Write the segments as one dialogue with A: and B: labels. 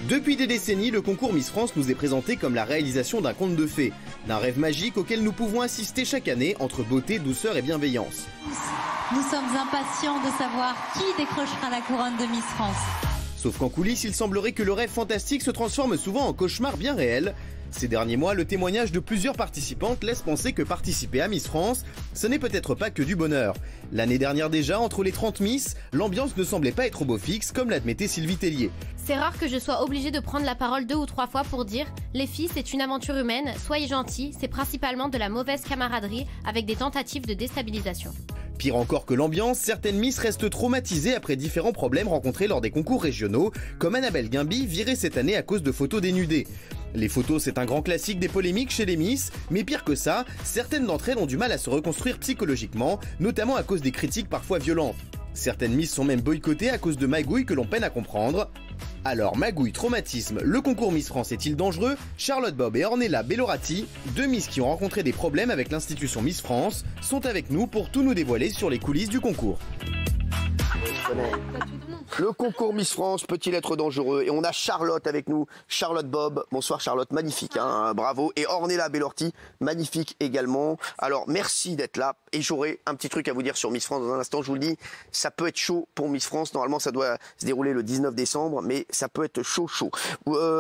A: Depuis des décennies, le concours Miss France nous est présenté comme la réalisation d'un conte de fées, d'un rêve magique auquel nous pouvons assister chaque année entre beauté, douceur et bienveillance.
B: Nous sommes impatients de savoir qui décrochera la couronne de Miss France.
A: Sauf qu'en coulisses, il semblerait que le rêve fantastique se transforme souvent en cauchemar bien réel. Ces derniers mois, le témoignage de plusieurs participantes laisse penser que participer à Miss France, ce n'est peut-être pas que du bonheur. L'année dernière déjà, entre les 30 Miss, l'ambiance ne semblait pas être au beau fixe, comme l'admettait Sylvie Tellier.
C: C'est rare que je sois obligée de prendre la parole 2 ou 3 fois pour dire « Les filles, c'est une aventure humaine, soyez gentils, c'est principalement de la mauvaise camaraderie avec des tentatives de déstabilisation. »
A: Pire encore que l'ambiance, certaines Miss restent traumatisées après différents problèmes rencontrés lors des concours régionaux, comme Annabelle Guimby, virée cette année à cause de photos dénudées. Les photos, c'est un grand classique des polémiques chez les Miss, mais pire que ça, certaines d'entre elles ont du mal à se reconstruire psychologiquement, notamment à cause des critiques parfois violentes. Certaines Miss sont même boycottées à cause de magouilles que l'on peine à comprendre. Alors, magouille, traumatisme, le concours Miss France est-il dangereux? Charlotte Bob et Ornella Bellorati, deux Miss qui ont rencontré des problèmes avec l'institution Miss France, sont avec nous pour tout nous dévoiler sur les coulisses du concours.
D: Le concours Miss France peut-il être dangereux? Et on a Charlotte avec nous, Charlotte Bob. Bonsoir Charlotte, magnifique, hein, bravo. Et Ornella Bellorati, magnifique également. Alors merci d'être là. Et j'aurai un petit truc à vous dire sur Miss France dans un instant. Je vous le dis, ça peut être chaud pour Miss France. Normalement, ça doit se dérouler le 19 décembre, mais ça peut être chaud.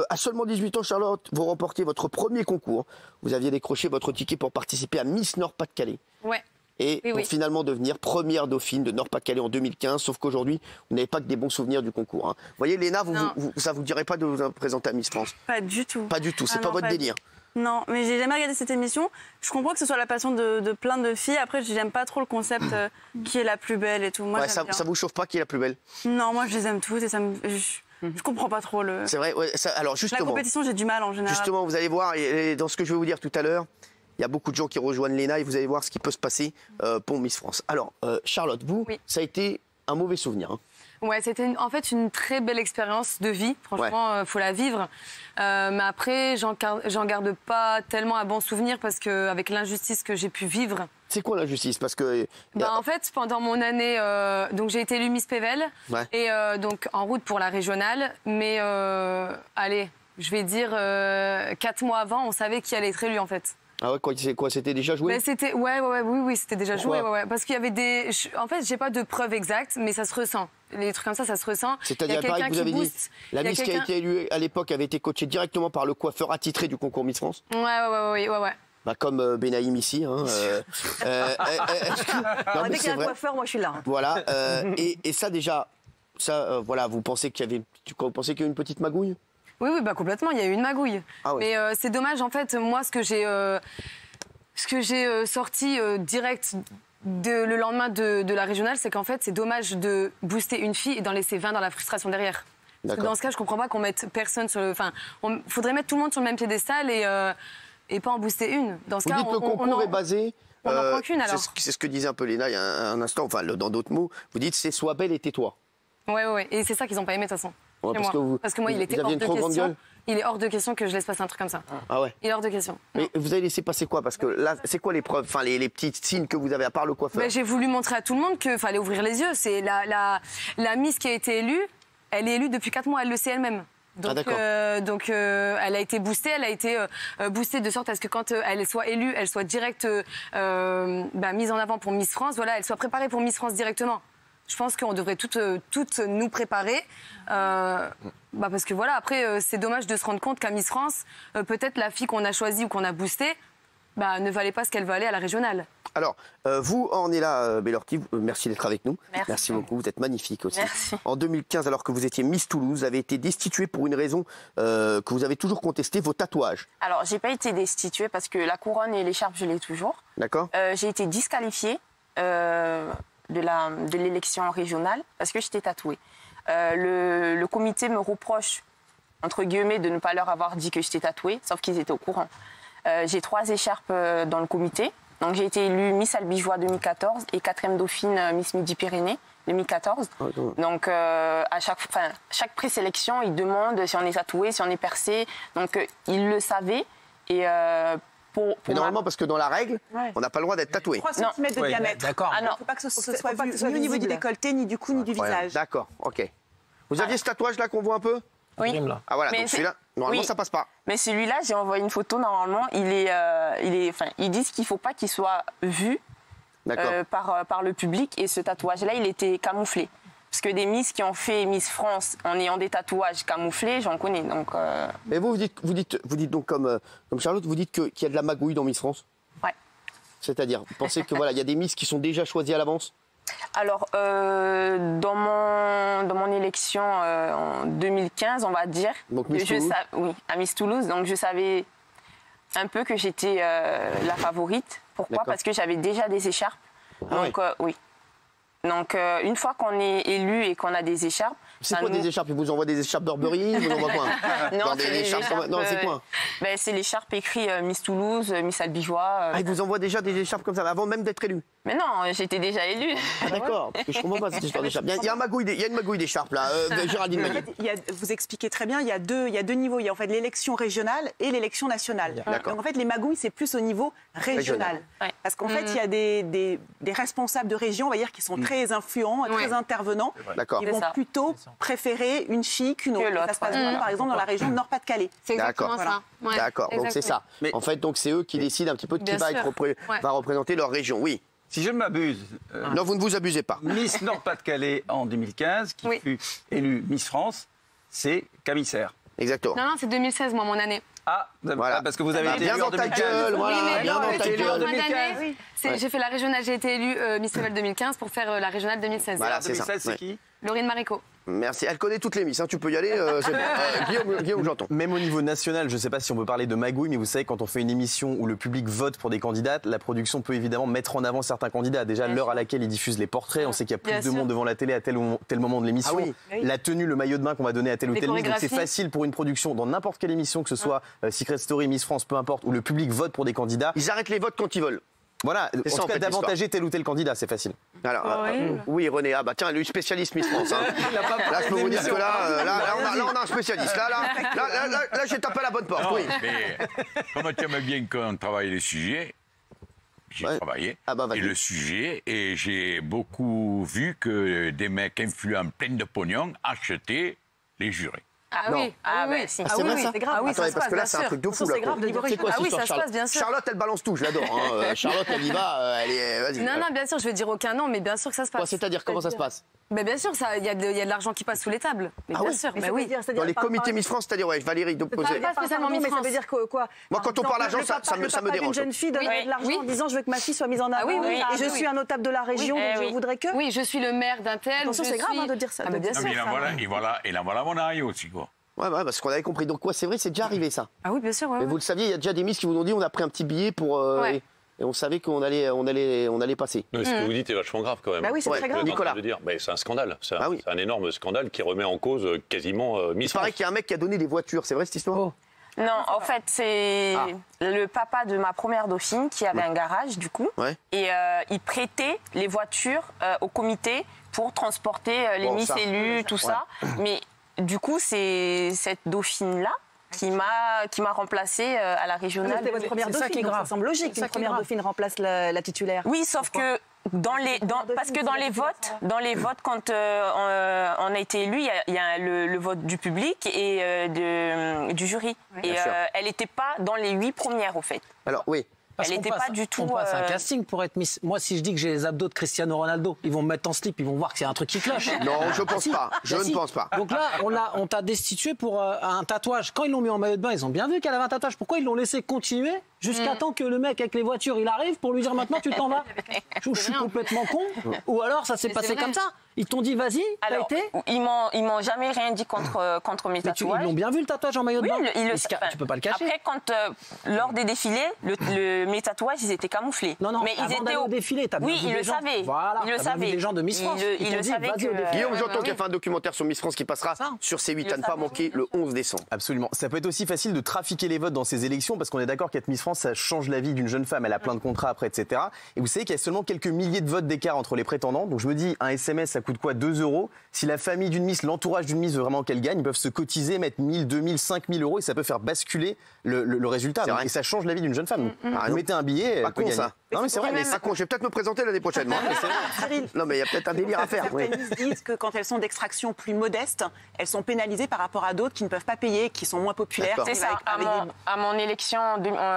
D: À seulement 18 ans, Charlotte, vous remportiez votre premier concours. Vous aviez décroché votre ticket pour participer à Miss Nord-Pas-de-Calais.
E: Ouais.
D: Et pour finalement devenir première dauphine de Nord-Pas-de-Calais en 2015, sauf qu'aujourd'hui, vous n'avez pas que des bons souvenirs du concours. Hein. Vous voyez, Léna, ça vous dirait pas de vous présenter à Miss France?
E: Pas du tout.
D: Pas du tout, c'est pas votre délire.
E: Non, mais j'ai jamais regardé cette émission. Je comprends que ce soit la passion de plein de filles. Après, j'aime pas trop le concept qui est la plus belle et tout. Moi,
D: ouais, ça vous chauffe pas qui est la plus belle?
E: Non, moi je les aime toutes et ça me... Je comprends pas trop le...
D: C'est vrai, ouais, alors justement...
E: La compétition, j'ai du mal en général.
D: Justement, vous allez voir, et dans ce que je vais vous dire tout à l'heure, il y a beaucoup de gens qui rejoignent Léna et vous allez voir ce qui peut se passer pour Miss France. Alors, Charlotte, vous, ça a été un mauvais souvenir. Hein.
F: Ouais, c'était en fait une très belle expérience de vie. Franchement, faut la vivre. Mais après, j'en garde pas tellement un bon souvenir parce qu'avec l'injustice que j'ai pu vivre.
D: C'est quoi l'injustice? Parce que...
F: En fait, pendant mon année, donc j'ai été élue Miss Pével et donc en route pour la régionale. Mais allez, je vais dire 4 mois avant, on savait qui allait être élu en fait.
D: Ah ouais, quoi, c'était déjà joué?
F: Oui, c'était déjà joué. Parce qu'il y avait des... En fait, j'ai pas de preuves exactes, mais ça se ressent. Les trucs comme ça se ressent.
D: C'est-à-dire, pareil que vous avez dit, la Miss qui a été élue à l'époque avait été coachée directement par le coiffeur attitré du concours Miss France?
F: Ouais.
D: Bah, comme Benaïm ici. Hein,
G: non, dès qu'il y a un coiffeur, moi je suis là.
D: Voilà. Et ça déjà, voilà, vous pensez qu'il y a une petite magouille?
F: Oui, bah complètement, il y a eu une magouille.
D: Ah ouais.
F: Mais c'est dommage, en fait, moi, ce que j'ai sorti direct le lendemain de la régionale, c'est qu'en fait, c'est dommage de booster une fille et d'en laisser 20 dans la frustration derrière. Parce que dans ce cas, je comprends pas qu'on mette personne sur le... Enfin, faudrait mettre tout le monde sur le même piédestal et pas en booster une. Dans ce cas,
D: dites le concours est basé...
F: On n'en prend qu'une, alors.
D: C'est ce que disait un peu Léna il y a un instant, enfin, dans d'autres mots. Vous dites, c'est sois belle et tais-toi.
F: Ouais. Et c'est ça qu'ils n'ont pas aimé, de toute façon.
D: Ouais,
F: parce que moi, il était hors de question. Il est hors de question que je laisse passer un truc comme ça.
D: Ah ouais.
F: Il est hors de question.
D: Mais vous avez laissé passer quoi? Parce que là, c'est quoi les preuves, enfin les petits signes que vous avez à part le coiffeur?
F: J'ai voulu montrer à tout le monde qu'il fallait ouvrir les yeux. C'est la Miss qui a été élue. Elle est élue depuis 4 mois. Elle le sait elle-même. Donc, elle a été boostée. Elle a été boostée de sorte à ce que quand elle soit élue, elle soit direct mise en avant pour Miss France. Voilà, elle soit préparée pour Miss France directement. Je pense qu'on devrait toutes nous préparer. Parce que voilà, après, c'est dommage de se rendre compte qu'à Miss France, peut-être la fille qu'on a choisie ou qu'on a boostée ne valait pas ce qu'elle valait à la régionale.
D: Alors, vous, Ornella Bellorti, merci d'être avec nous. Merci beaucoup, vous êtes magnifique aussi.
G: Merci.
D: En 2015, alors que vous étiez Miss Toulouse, vous avez été destituée pour une raison que vous avez toujours contestée, vos tatouages.
H: Alors, j'ai pas été destituée parce que la couronne et l'écharpe, je l'ai toujours.
D: D'accord.
H: J'ai été disqualifiée de l'élection régionale parce que j'étais tatouée. Le comité me reproche, entre guillemets, de ne pas leur avoir dit que j'étais tatouée, sauf qu'ils étaient au courant. J'ai 3 écharpes dans le comité. Donc j'ai été élue Miss Albigeois 2014 et 4e dauphine Miss Midi-Pyrénées 2014. Donc à chaque présélection, ils demandent si on est tatoué, si on est percé. Donc ils le savaient. Et
D: mais normalement, parce que dans la règle, on n'a pas le droit d'être tatoué.
G: 3 cm de diamètre.
D: D'accord.
G: Il ne faut pas que ce soit vu ni au niveau du décolleté, ni du cou, ni du visage.
D: D'accord, ok. Vous aviez ce tatouage-là qu'on voit un peu?
F: Oui.
D: Ah voilà,
F: Mais
D: donc celui-là, normalement
F: oui.
D: ça passe pas.
H: Mais celui-là, j'ai envoyé une photo, normalement, ils disent qu'il ne faut pas qu'il soit vu par le public. Et ce tatouage-là, il était camouflé. Parce que des Miss qui ont fait Miss France en ayant des tatouages camouflés, j'en connais. Donc,
D: Mais vous dites donc comme Charlotte, vous dites qu'il y a de la magouille dans Miss France.
H: Ouais.
D: C'est-à-dire, vous pensez que voilà, il y a des Miss qui sont déjà choisies à l'avance?
H: Alors, dans mon élection en 2015, on va dire,
D: donc, Miss Toulouse.
H: Oui, à Miss Toulouse, donc je savais un peu que j'étais la favorite. Pourquoi? Parce que j'avais déjà des écharpes. Donc, oui. Donc, une fois qu'on est élu et qu'on a des écharpes...
D: C'est quoi des écharpes? Ils vous envoient des écharpes Burberry? Ils vous envoient quoi?
H: Non, c'est des écharpes...
D: Non, c'est quoi?
H: C'est l'écharpe écrit Miss Toulouse, Miss Albigeois.
D: Ah, ils vous envoient déjà des écharpes comme ça, avant même d'être élu?
H: Mais non, j'étais déjà élue.
D: Ah, d'accord, parce que je comprends pas cette histoire d'écharpe. Il y a une magouille d'écharpe, là. Géraldine Magui.
G: En fait, vous expliquez très bien, il y a deux niveaux. Il y a en fait l'élection régionale et l'élection nationale. Donc en fait, les magouilles, c'est plus au niveau régional.
H: Ouais.
G: Parce qu'en fait, il y a des responsables de région, on va dire, qui sont très influents, très intervenants. Ils vont plutôt préférer une fille qu'une autre. Ça se passe beaucoup, par exemple, dans la région de Nord-Pas-de-Calais.
C: C'est exactement ça. Ouais,
D: d'accord, donc c'est ça. En fait, donc c'est eux qui décident un petit peu de qui va représenter leur région. Oui.
I: Si je ne m'abuse...
D: non, vous ne vous abusez pas.
I: Miss Nord-Pas-de-Calais en 2015, qui fut élue Miss France, c'est Camille Serre.
D: Exactement.
F: Non, c'est 2016, moi, mon année.
I: Ah, voilà. Parce que vous avez été
D: bien
I: élue en
D: dans ta
I: 2015.
D: gueule, voilà, bien dans ta gueule.
F: J'ai fait la régionale, j'ai été élue Miss Level 2015 pour faire la régionale 2016.
D: Voilà, c'est ça.
I: 2016, c'est qui?
F: Laurine Marico.
D: Merci, elle connaît toutes les Miss, hein. Tu peux y aller, c'est bon. Guillaume, j'entends.
A: Même au niveau national, je ne sais pas si on peut parler de magouille, mais vous savez, quand on fait une émission où le public vote pour des candidates, la production peut évidemment mettre en avant certains candidats. Déjà, l'heure à laquelle ils diffusent les portraits, on sait qu'il y a plus de monde devant la télé à tel moment de l'émission. La tenue, le maillot de bain qu'on va donner à tel ou tel Miss. Donc c'est facile pour une production, dans n'importe quelle émission, que ce soit Secret Story, Miss France, peu importe, où le public vote pour des candidats.
D: Ils arrêtent les votes quand ils veulent.
A: Voilà, en tout cas, d'avantager tel ou tel candidat, c'est facile.
D: Alors, oui, René, tiens, lui, spécialiste Miss France. Hein. Là, je peux vous dire que là, on a un spécialiste. Là, j'ai tapé à la bonne porte.
J: Non,
D: oui.
J: Mais comme tu aimes bien qu'on travaille les sujets, j'ai travaillé et le sujet, et j'ai beaucoup vu que des mecs influents pleins de pognon achetaient les jurés.
F: Ah oui,
D: c'est vrai ça.
G: C'est grave.
D: Attendez, parce que là, c'est un truc de fou.
G: C'est grave de dire
D: c'est quoi cette histoire,
F: ça se passe, bien sûr.
D: Charlotte, elle balance tout, je l'adore. Hein. Charlotte, elle y va, vas-y.
F: Non, bien sûr, je vais dire aucun nom, mais bien sûr que ça se passe.
D: C'est-à-dire, comment ça se passe?
F: Mais bien sûr, il y a de l'argent qui passe sous les tables. Mais bien sûr, mais oui.
D: Dans les comités Miss France, c'est-à-dire, Valérie, de poser.
F: Pas spécialement Miss France.
G: Ça veut dire quoi?
D: Moi, quand on parle d'argent, ça me dérange.
G: Une jeune fille donne de l'argent en disant je veux que ma fille soit mise en avant et je suis un notable de la région, donc je voudrais que.
F: Oui, je suis le maire d'un tel.
G: Attention, c'est grave de dire ça.
F: Bien sûr.
J: Et là, voilà mon aïe aussi, quoi.
D: Ouais, parce qu'on avait compris. Donc, c'est vrai, c'est déjà arrivé, ça.
F: Ah oui, bien sûr.
D: Mais vous le saviez, il y a déjà des Miss qui vous ont dit on a pris un petit billet pour. Et on savait qu'on allait passer.
K: Ce que vous dites est vachement grave quand même.
G: Bah oui, c'est très grave.
D: Nicolas.
K: C'est un scandale. C'est un énorme scandale qui remet en cause quasiment Miss France.
D: Il paraît qu'il y a un mec qui a donné des voitures. C'est vrai cette histoire?
H: Non, en fait, c'est le papa de ma première dauphine qui avait un garage, du coup. Et il prêtait les voitures au comité pour transporter les Miss élus, tout ça. Mais du coup, c'est cette dauphine-là qui m'a remplacée à la régionale.
G: C'était votre première dauphine, donc ça semble logique qu'une première dauphine remplace la titulaire.
H: Oui, sauf que parce que dans les votes, quand on a été élu, il y a le vote du public et du jury. Et elle n'était pas dans les 8 premières, au fait.
D: Alors, oui.
L: Parce
H: elle n'était pas du tout.
L: On passe un casting pour être Miss. Moi, si je dis que j'ai les abdos de Cristiano Ronaldo, ils vont me mettre en slip, ils vont voir que c'est un truc qui cloche.
D: Non, je pense pas. Je ne pense pas.
L: Donc là, on t'a destitué pour un tatouage. Quand ils l'ont mis en maillot de bain, ils ont bien vu qu'elle avait un tatouage. Pourquoi ils l'ont laissé continuer jusqu'à temps que le mec avec les voitures, il arrive pour lui dire maintenant tu t'en vas? Je suis complètement con. Ou alors ça s'est passé comme ça. Ils t'ont dit vas-y, t'as été?
H: Ils m'ont jamais rien dit contre mes tatouages.
L: Ils l'ont bien vu le tatouage en maillot de bain. Tu peux pas le cacher.
H: Après, lors des défilés, mes tatouages, ils étaient camouflés.
L: Non,
H: mais ils étaient
L: au défilé.
H: Oui, ils le savaient.
L: Voilà,
H: ils le savaient.
L: Les gens de Miss France.
H: Ils le savaient.
D: Guillaume, j'entends qu'il y a fait un documentaire sur Miss France qui passera sur C8 à ne pas manquer le 11 décembre.
A: Absolument. Ça peut être aussi facile de trafiquer les votes dans ces élections parce qu'on est d'accord qu'être Miss France, ça change la vie d'une jeune femme. Elle a plein de contrats après, etc. Et vous savez qu'il y a seulement quelques milliers de votes d'écart entre les prétendants. Donc je me dis, un SMS, ça coûte quoi, 2 €. Si la famille d'une Miss, l'entourage d'une Miss veut vraiment qu'elle gagne, ils peuvent se cotiser, mettre 1000, 2000, 5000 € et ça peut faire basculer le résultat. Et ça change la vie d'une jeune femme. Vous mettez un billet,
D: pas con ça.
A: Non mais c'est vrai.
D: Pas con, je vais peut-être me présenter l'année prochaine. Non mais il y a peut-être un délire à faire.
G: Certaines Miss disent que quand elles sont d'extraction plus modeste, elles sont pénalisées par rapport à d'autres qui ne peuvent pas payer, qui sont moins populaires.
H: C'est ça. À mon élection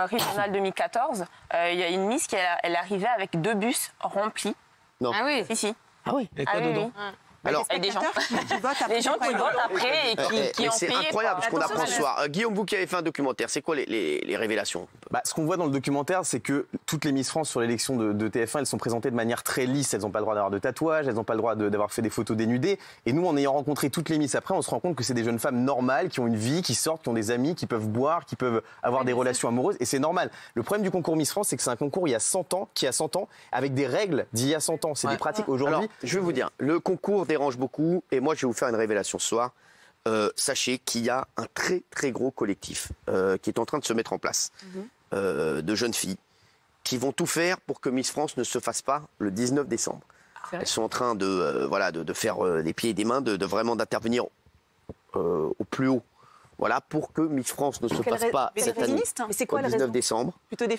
H: régionale 2014, il y a une Miss qui elle arrivait avec 2 bus remplis.
D: Non.
H: Ah oui. Si.
L: Ah oui. Et quoi dedans?
D: Alors,
H: des gens qui votent après et qui ont payé.
D: C'est incroyable ce qu'on apprend ce soir. Guillaume, vous qui avez fait un documentaire, c'est quoi les révélations?
A: Ce qu'on voit dans le documentaire, c'est que toutes les Miss France sur l'élection de TF1, elles sont présentées de manière très lisse. Elles n'ont pas le droit d'avoir de tatouages, elles n'ont pas le droit d'avoir fait des photos dénudées. Et nous, en ayant rencontré toutes les Miss après, on se rend compte que c'est des jeunes femmes normales, qui ont une vie, qui sortent, qui ont des amis, qui peuvent boire, qui peuvent avoir des relations amoureuses. Et c'est normal. Le problème du concours Miss France, c'est que c'est un concours qui a 100 ans, avec des règles d'il y a 100 ans. C'est des pratiques aujourd'hui.
D: Alors, je vais vous dire, le concours dérange beaucoup. Et moi, je vais vous faire une révélation ce soir. Sachez qu'il y a un très très gros collectif qui est en train de se mettre en place de jeunes filles qui vont tout faire pour que Miss France ne se fasse pas le 19 décembre. Elles sont en train de faire des pieds et des mains, vraiment d'intervenir au plus haut. Voilà, pour que Miss France ne se fasse pas cette année au 19 décembre.
G: Plutôt des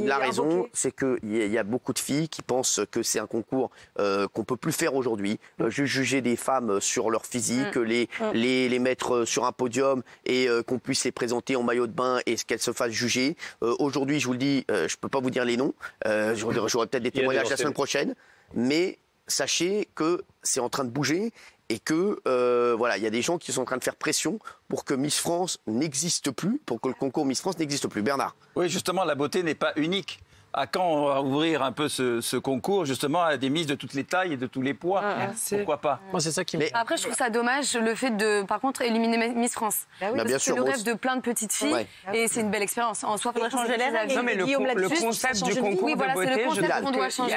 D: La raison, c'est qu'il y a beaucoup de filles qui pensent que c'est un concours qu'on ne peut plus faire aujourd'hui. Juger des femmes sur leur physique, les mettre sur un podium et qu'on puisse les présenter en maillot de bain et qu'elles se fassent juger. Aujourd'hui, je vous le dis, je ne peux pas vous dire les noms. J'aurai peut-être des témoignages la semaine prochaine. Mais sachez que c'est en train de bouger. Et que il y a des gens qui sont en train de faire pression pour que Miss France n'existe plus, pour que le concours Miss France n'existe plus. Bernard.
I: Oui, justement, la beauté n'est pas unique. À quand on va ouvrir un peu ce concours, justement, à des Miss de toutes les tailles et de tous les poids? Pourquoi pas?
L: Moi, c'est ça qui me...
F: Après, je trouve ça dommage, le fait de, par contre, éliminer Miss France. C'est le rêve de plein de petites filles et c'est une belle expérience. En soi, il faudrait changer les règles.
M: Non, mais le concept du concours de beauté,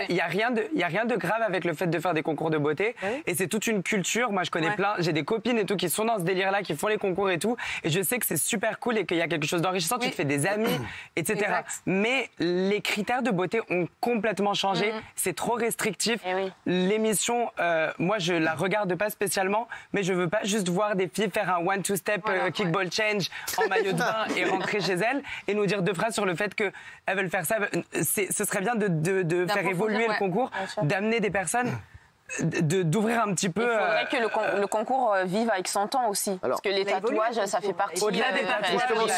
M: il n'y a rien de grave avec le fait de faire des concours de beauté. Et c'est toute une culture. Moi, je connais plein, j'ai des copines et tout qui sont dans ce délire-là, qui font les concours et tout. Et je sais que c'est super cool et qu'il y a quelque chose d'enrichissant. Tu te fais des amis, etc. Mais les critères de beauté ont complètement changé. C'est trop restrictif. L'émission, moi, je la regarde pas spécialement, mais je veux pas juste voir des filles faire un one-two step kickball change en maillot de bain et rentrer chez elles et nous dire 2 phrases sur le fait qu'elles veulent faire ça. Ce serait bien de faire évoluer le concours, d'amener des personnes. D'ouvrir un petit peu.
H: Il faudrait que le concours vive avec son temps aussi. Alors, parce que les tatouages, ça fait partie.
M: Au-delà des tatouages.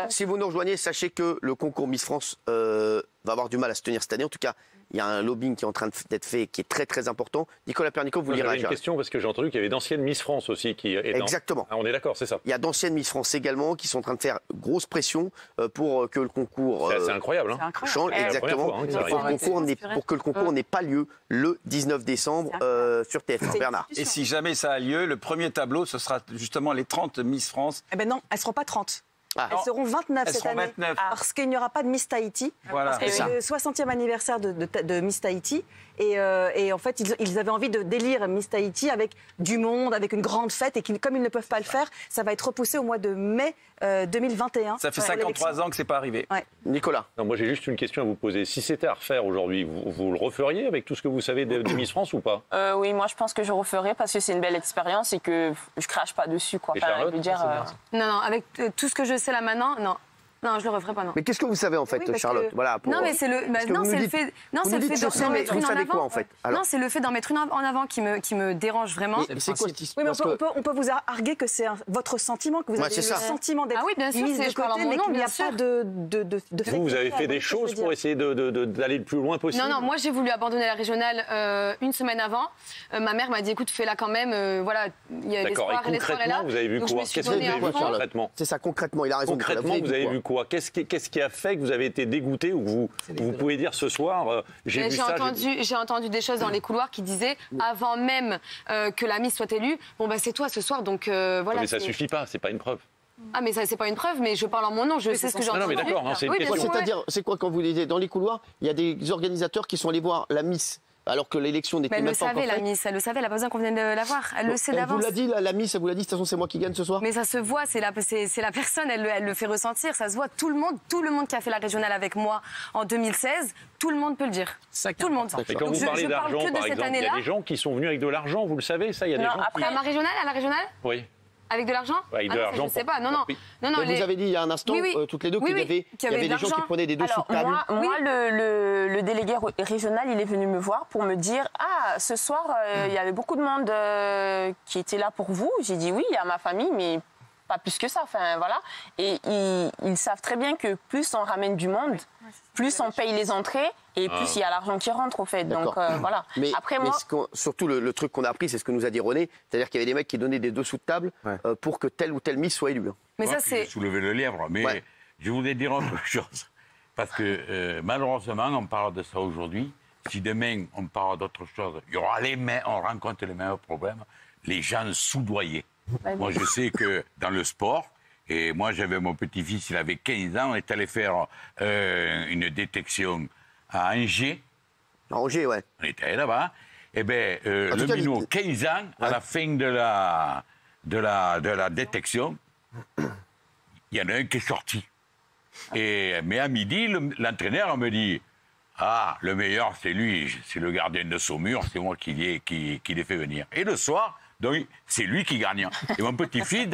D: Si vous nous rejoignez, sachez que le concours Miss France va avoir du mal à se tenir cette année. En tout cas, il y a un lobbying qui est en train d'être fait, qui est très très important. Nicolas Pernicot, vous lirez.
K: J'avais une question parce que j'ai entendu qu'il y avait d'anciennes Miss France aussi qui.
D: Exactement.
K: On est d'accord, c'est ça.
D: Il y a d'anciennes Miss France également qui sont en train de faire grosse pression pour que le concours.
K: C'est incroyable.
D: Change exactement. Pour que le concours n'ait pas lieu le 19 décembre sur TF1. Bernard.
I: Et si jamais ça a lieu, le premier tableau, ce sera justement les 30 Miss France.
G: Eh ben non, elles ne seront pas 30. Elles seront 29 cette année, parce qu'il n'y aura pas de Miss Tahiti.
I: Voilà.
G: C'est le 60e anniversaire de Miss Tahiti. Et en fait, ils avaient envie de délire Miss Tahiti avec du monde, avec une grande fête. Et comme ils ne peuvent pas le faire, ça va être repoussé au mois de mai 2021.
I: Ça fait 53 ans que c'est pas arrivé.
D: Ouais. Nicolas.
K: Non, moi, j'ai juste une question à vous poser. Si c'était à refaire aujourd'hui, vous le referiez avec tout ce que vous savez de Miss France ou pas?
H: Oui, moi, je pense que je referais parce que c'est une belle expérience et que je crache pas dessus. Quoi.
K: Et Charlotte,
F: Non, avec tout ce que je sais là maintenant, non. Non, je le referai pas, non.
D: Mais qu'est-ce que vous savez en fait, Charlotte?
F: Voilà, non, mais c'est le fait d'en mettre une en avant.
D: En fait
F: non, c'est le fait d'en mettre une en avant qui me dérange vraiment.
G: C'est quoi? Oui, mais on peut vous arguer que c'est votre sentiment, que vous avez le sentiment d'être mise de côté, mais qu'il n'y a pas de fait.
K: Vous avez fait des choses pour essayer d'aller le plus loin possible?
F: Non, moi j'ai voulu abandonner la régionale une semaine avant. Ma mère m'a dit écoute, fais-la quand même. Voilà, il y a l'espoir, l'espoir est là.
K: Vous avez vu quoi? Qu'est-ce que vous avez vu concrètement?
D: C'est ça, concrètement, il a raison.
K: Concrètement, vous avez vu quoi? Qu'est-ce qui a fait que vous avez été dégoûté ou que vous pouvez dire ce soir j'ai
F: entendu des choses dans les couloirs qui disaient avant même que la Miss soit élue, bon bah c'est toi ce soir donc voilà.
K: Mais ça suffit pas, c'est pas une preuve.
F: Ah mais ça c'est pas une preuve, mais je parle en mon nom, je sais ce que j'ai entendu.
K: Non mais d'accord, c'est une question.
D: C'est-à-dire, c'est quoi quand vous disiez dans les couloirs, il y a des organisateurs qui sont allés voir la Miss Alors que l'élection n'était même pas encore faite.
F: Elle le savait, la Miss, elle le savait, elle n'a pas besoin qu'on vienne de la voir. Elle le sait d'avance.
D: Elle vous l'a dit, la Miss, elle vous l'a dit, de toute façon, c'est moi qui gagne ce soir.
F: Mais ça se voit, c'est la personne, elle le fait ressentir, ça se voit. Tout le monde qui a fait la régionale avec moi en 2016, tout le monde peut le dire. Tout le monde.
K: Et quand vous parlez d'argent, par exemple, il y a des gens qui sont venus avec de l'argent, vous le savez, ça, il y a des gens
F: qui... À la régionale
K: Oui.
F: Avec de l'argent?
K: Avec de l'argent.
F: Je ne sais pas, non.
D: Vous avez dit il y a un instant, toutes les deux, qu'il y avait des gens qui prenaient des dessous de table.
H: Moi, le délégué régional, il est venu me voir pour me dire « Ah, ce soir, il y avait beaucoup de monde qui était là pour vous. » J'ai dit « Oui, il y a ma famille, mais pas plus que ça. » Enfin, voilà. Et ils savent très bien que plus on ramène du monde, plus on paye les entrées et plus il y a l'argent qui rentre, au fait. Donc, voilà.
D: Mais, après, moi... surtout, le truc qu'on a appris, c'est ce que nous a dit René, c'est-à-dire qu'il y avait des mecs qui donnaient des dessous de table pour que telle ou telle Miss soit élue.
F: Mais ça, c'est...
J: Soulever le lièvre, mais je voulais dire autre chose. Parce que, malheureusement, on parle de ça aujourd'hui. Si demain, on parle d'autre chose, il y aura on rencontre les mêmes problèmes. Les gens soudoyés. Moi, je sais que dans le sport, et moi, j'avais mon petit-fils, il avait 15 ans, on est allé faire une détection à Angers.
D: À Angers, ouais.
J: On était allé là-bas. Eh bien, le minot, 15 ans, à la fin de la détection, il y en a un qui est sorti. Mais à midi, l'entraîneur me dit « Ah, le meilleur, c'est lui, c'est le gardien de Saumur, c'est moi qui l'ai fait venir. » Et le soir... Donc, c'est lui qui gagne. Et mon petit-fils,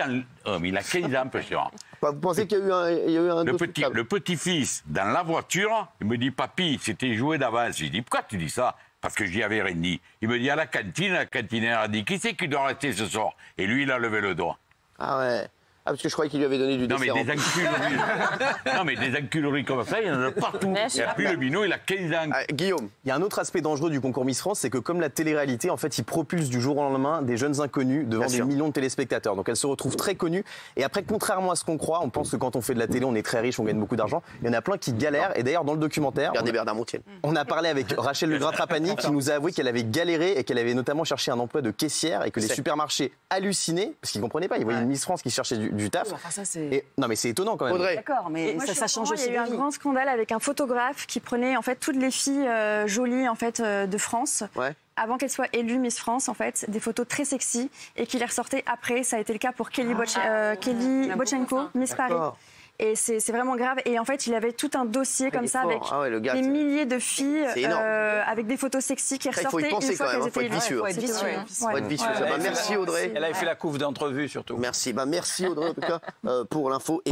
J: il a 15 ans, peut-être.
D: Vous pensez qu'il y a eu un
J: Le petit-fils, dans la voiture, il me dit, papy, c'était joué d'avance. Je dis, pourquoi tu dis ça? Parce que j'y avais rien dit. Il me dit, à la cantinière a dit, qui c'est qui doit rester ce soir? Et lui, il a levé le doigt.
D: Ah ouais. Ah, parce que je croyais qu'il lui avait donné du dessert.
J: Non, mais des enculeries comme ça, il y en a partout. Et puis le minot, il a 15 ans.
A: Guillaume. Il y a un autre aspect dangereux du concours Miss France, c'est que comme la télé-réalité, en fait, il propulse du jour au lendemain des jeunes inconnus devant des millions de téléspectateurs. Donc elles se retrouvent très connues. Et après, contrairement à ce qu'on croit, on pense que quand on fait de la télé, on est très riche, on gagne beaucoup d'argent. Il y en a plein qui galèrent. Et d'ailleurs, dans le documentaire, on a parlé avec Rachel Legras-Trapani qui nous a avoué qu'elle avait galéré et qu'elle avait notamment cherché un emploi de caissière et que les supermarchés hallucinaient parce qu'ils ne comprenaient pas. Ils voyaient une Miss France qui cherchait du taf. Non mais c'est étonnant quand même.
G: D'accord, mais ça change aussi.
N: Il y a eu un grand scandale avec un photographe qui prenait en fait toutes les filles jolies en fait de France. Avant qu'elles soient élues Miss France, en fait, des photos très sexy et qui les ressortait après. Ça a été le cas pour Kelly Bochenko, Miss Paris. Et c'est vraiment grave. Et en fait, il avait tout un dossier comme ça avec des milliers de filles avec des photos sexy qui ressortaient une fois qu'elles étaient élues.
D: Faut être vicieux. Merci Audrey.
I: Elle avait fait la couve d'entrevue surtout.
D: Merci Audrey en tout cas pour l'info.